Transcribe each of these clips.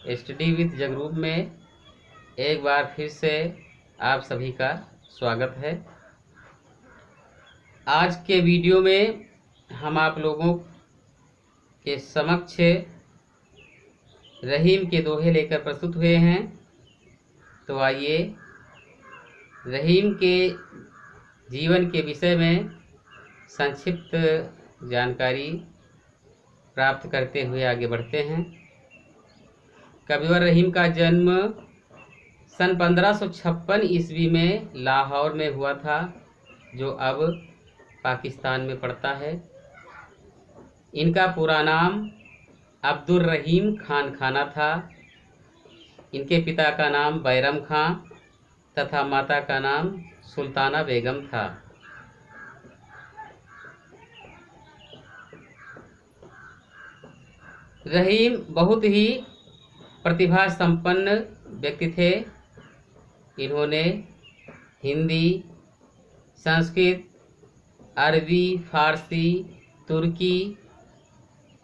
Study with Jagroop में एक बार फिर से आप सभी का स्वागत है। आज के वीडियो में हम आप लोगों के समक्ष रहीम के दोहे लेकर प्रस्तुत हुए हैं। तो आइए रहीम के जीवन के विषय में संक्षिप्त जानकारी प्राप्त करते हुए आगे बढ़ते हैं। कविवर रहीम का जन्म सन 1556 ईस्वी में लाहौर में हुआ था, जो अब पाकिस्तान में पड़ता है। इनका पूरा नाम अब्दुल रहीम खान खाना था। इनके पिता का नाम बैरम खां तथा माता का नाम सुल्ताना बेगम था। रहीम बहुत ही प्रतिभा संपन्न व्यक्ति थे। इन्होंने हिंदी, संस्कृत, अरबी, फारसी, तुर्की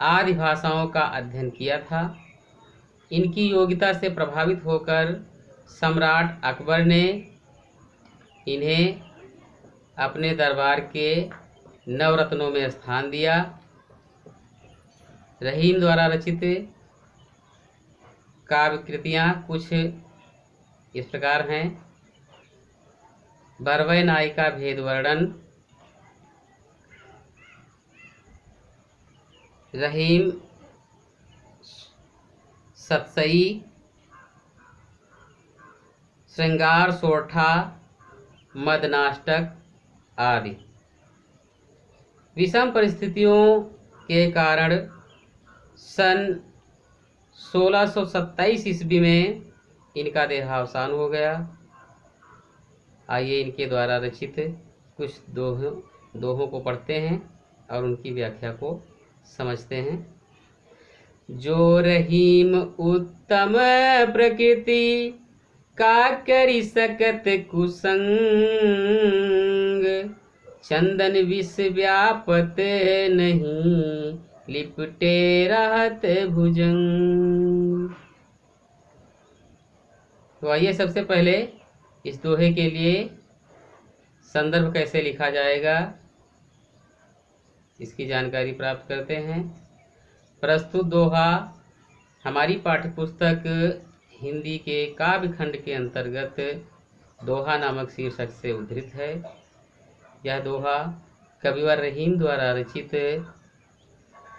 आदि भाषाओं का अध्ययन किया था। इनकी योग्यता से प्रभावित होकर सम्राट अकबर ने इन्हें अपने दरबार के नवरत्नों में स्थान दिया। रहीम द्वारा रचित काव्य कृतियाँ कुछ इस प्रकार हैं। बरवै नायिका भेद वर्णन, रहीम सतसई, श्रृंगार सोरठा, मदनाष्टक आदि। विषम परिस्थितियों के कारण सन 1627 ईस्वी में इनका देहावसान हो गया। आइए इनके द्वारा रचित कुछ दोहों को पढ़ते हैं और उनकी व्याख्या को समझते हैं। जो रहीम उत्तम प्रकृति का करी सकत कुसंग, चंदन विष व्यापत नहीं लिपटे रहत भुजंग। तो आइए सबसे पहले इस दोहे के लिए संदर्भ कैसे लिखा जाएगा, इसकी जानकारी प्राप्त करते हैं। प्रस्तुत दोहा हमारी पाठ्यपुस्तक हिंदी के काव्य खंड के अंतर्गत दोहा नामक शीर्षक से उद्धृत है। यह दोहा कविवर रहीम द्वारा रचित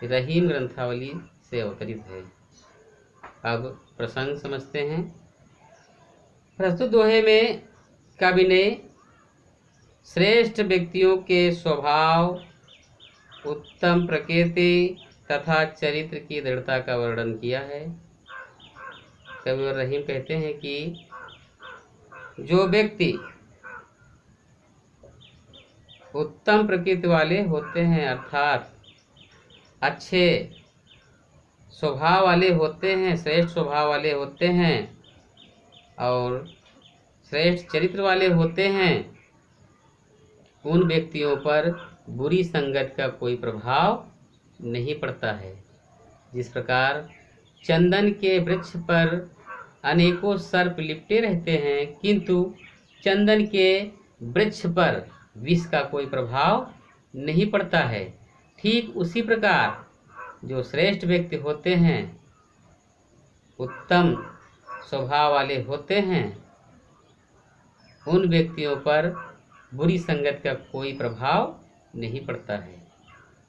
रहीम ग्रंथावली से अवतरित है। अब प्रसंग समझते हैं। प्रस्तुत दोहे में कवि ने श्रेष्ठ व्यक्तियों के स्वभाव, उत्तम प्रकृति तथा चरित्र की दृढ़ता का वर्णन किया है। कविवर रहीम कहते हैं कि जो व्यक्ति उत्तम प्रकृति वाले होते हैं, अर्थात अच्छे स्वभाव वाले होते हैं, श्रेष्ठ स्वभाव वाले होते हैं और श्रेष्ठ चरित्र वाले होते हैं, उन व्यक्तियों पर बुरी संगत का कोई प्रभाव नहीं पड़ता है। जिस प्रकार चंदन के वृक्ष पर अनेकों सर्प लिपटे रहते हैं, किंतु चंदन के वृक्ष पर विष का कोई प्रभाव नहीं पड़ता है, ठीक उसी प्रकार जो श्रेष्ठ व्यक्ति होते हैं, उत्तम स्वभाव वाले होते हैं, उन व्यक्तियों पर बुरी संगत का कोई प्रभाव नहीं पड़ता है।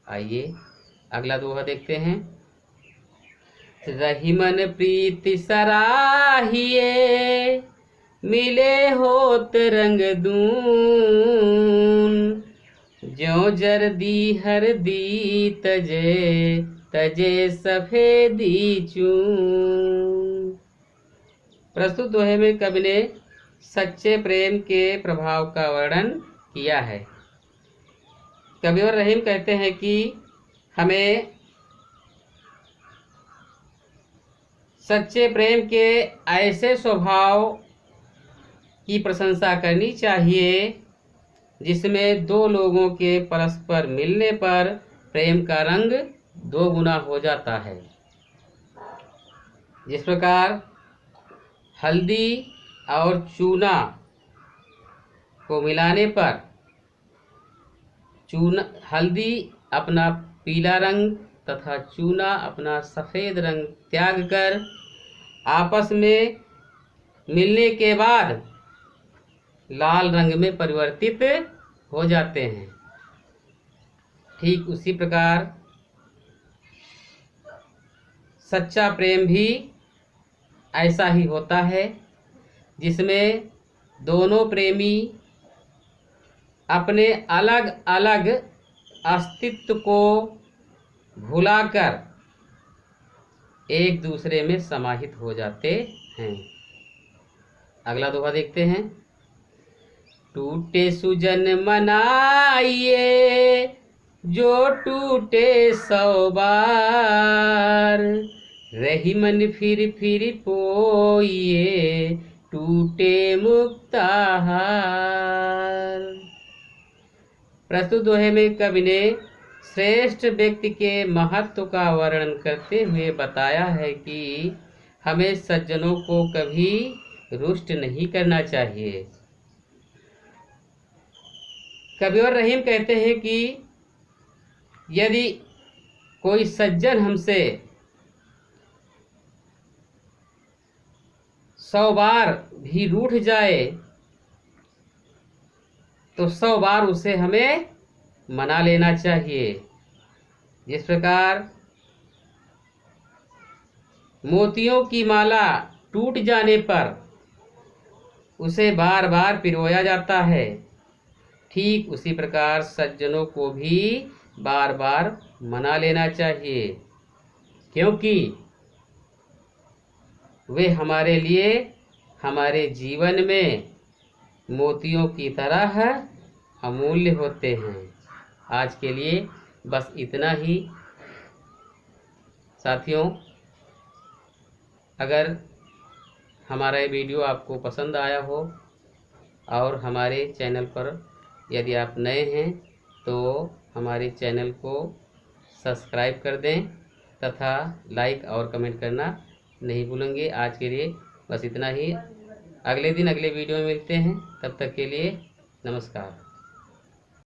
आइए अगला दोहा देखते हैं। रहीमन प्रीति सराहिए, मिले होत रंग दून, ज्यों जरदी हरदी तजे, तजे सफेदी चून। प्रस्तुत दोहे में कवि ने सच्चे प्रेम के प्रभाव का वर्णन किया है। कविवर रहीम कहते हैं कि हमें सच्चे प्रेम के ऐसे स्वभाव की प्रशंसा करनी चाहिए जिसमें दो लोगों के परस्पर मिलने पर प्रेम का रंग 2 गुना हो जाता है। जिस प्रकार हल्दी और चूना को मिलाने पर हल्दी अपना पीला रंग तथा चूना अपना सफ़ेद रंग त्याग कर आपस में मिलने के बाद लाल रंग में परिवर्तित हो जाते हैं। ठीक उसी प्रकार सच्चा प्रेम भी ऐसा ही होता है, जिसमें दोनों प्रेमी अपने अलग अलग अस्तित्व को भुलाकर एक दूसरे में समाहित हो जाते हैं। अगला दोहा देखते हैं। टूटे सुजन मनाइए जो टूटे 100 बार, रही मन फिर पोइए टूटे मुक्ताहार। प्रस्तुत दोहे में कवि ने श्रेष्ठ व्यक्ति के महत्व का वर्णन करते हुए बताया है कि हमें सज्जनों को कभी रुष्ट नहीं करना चाहिए। कवि और रहीम कहते हैं कि यदि कोई सज्जन हमसे 100 बार भी रूठ जाए तो 100 बार उसे हमें मना लेना चाहिए। जिस प्रकार मोतियों की माला टूट जाने पर उसे बार बार पिरोया जाता है, ठीक उसी प्रकार सज्जनों को भी बार बार मना लेना चाहिए, क्योंकि वे हमारे लिए हमारे जीवन में मोतियों की तरह अमूल्य होते हैं। आज के लिए बस इतना ही। साथियों, अगर हमारा ये वीडियो आपको पसंद आया हो और हमारे चैनल पर यदि आप नए हैं तो हमारे चैनल को सब्सक्राइब कर दें तथा लाइक और कमेंट करना नहीं भूलेंगे। आज के लिए बस इतना ही। अगले दिन अगले वीडियो में मिलते हैं। तब तक के लिए नमस्कार।